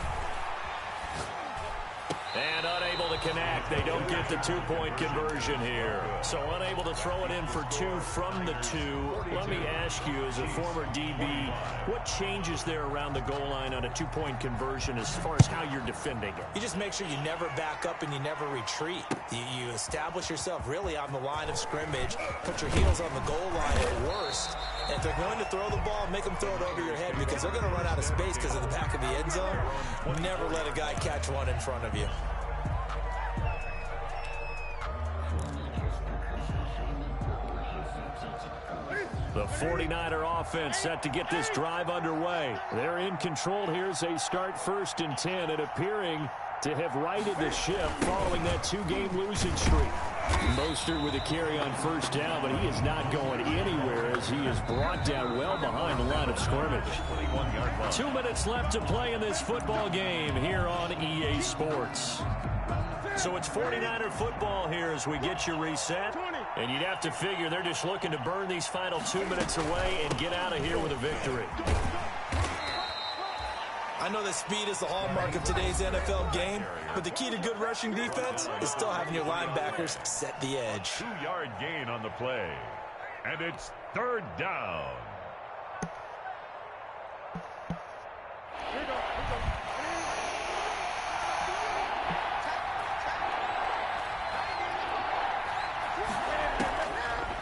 And unable to connect. They don't get the 2-point conversion here. So unable to throw it in for 2 from the 2. Let me ask you, as a former DB, what changes there around the goal line on a 2-point conversion as far as how you're defending it? You just make sure you never back up and you never retreat. You establish yourself really on the line of scrimmage, put your heels on the goal line at worst. And if they're going to throw the ball, make them throw it over your head because they're going to run out of space because of the back of the end zone. Never let a guy catch one in front of you. The 49er offense set to get this drive underway. They're in control here as they start 1st and 10 and appearing to have righted the ship following that 2-game losing streak. Mostert with a carry on 1st down, but he is not going anywhere as he is brought down well behind the line of scrimmage. 2 minutes left to play in this football game here on EA Sports. So it's 49er football here as we get you reset. And you'd have to figure they're just looking to burn these final 2 minutes away and get out of here with a victory. I know that speed is the hallmark of today's NFL game, but the key to good rushing defense is still having your linebackers set the edge. 2-yard gain on the play. And it's 3rd down.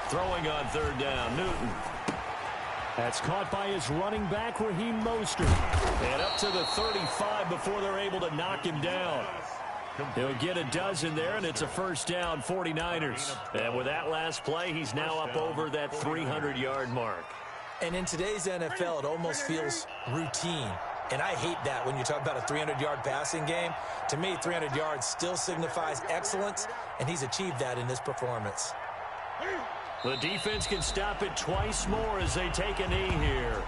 Throwing on 3rd down, Newton. That's caught by his running back, Raheem Mostert. And up to the 35 before they're able to knock him down. He'll get a dozen there, and it's a 1st down, 49ers. And with that last play, he's now up over that 300-yard mark. And in today's NFL, it almost feels routine. And I hate that when you talk about a 300-yard passing game. To me, 300 yards still signifies excellence, and he's achieved that in this performance. The defense can stop it twice more as they take a knee here.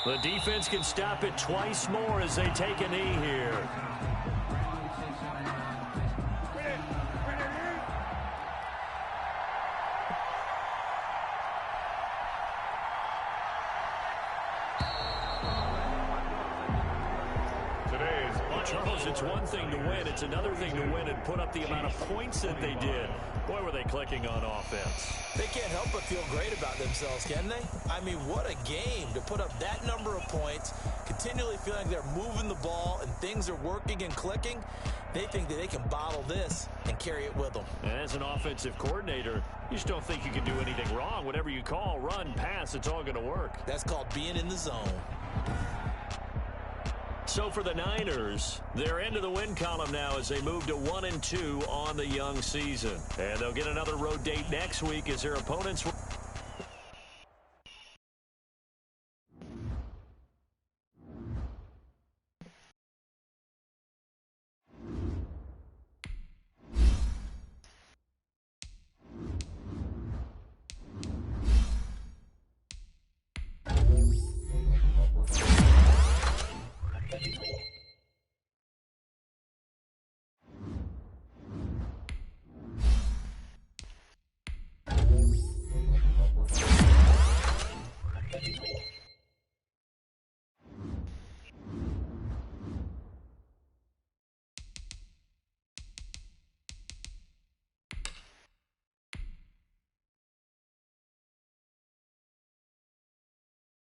The defense can stop it twice more as they take a knee here. Charles, it's one thing to win. It's another thing to win and put up the amount of points that they did. Boy, were they clicking on offense. They can't help but feel great about themselves, can they? I mean, what a game to put up that number of points, continually feeling they're moving the ball and things are working and clicking. They think that they can bottle this and carry it with them. And as an offensive coordinator, you just don't think you can do anything wrong. Whatever you call, run, pass, it's all going to work. That's called being in the zone. So for the Niners, they're into the win column now as they move to 1-2 on the young season. And they'll get another road date next week as their opponents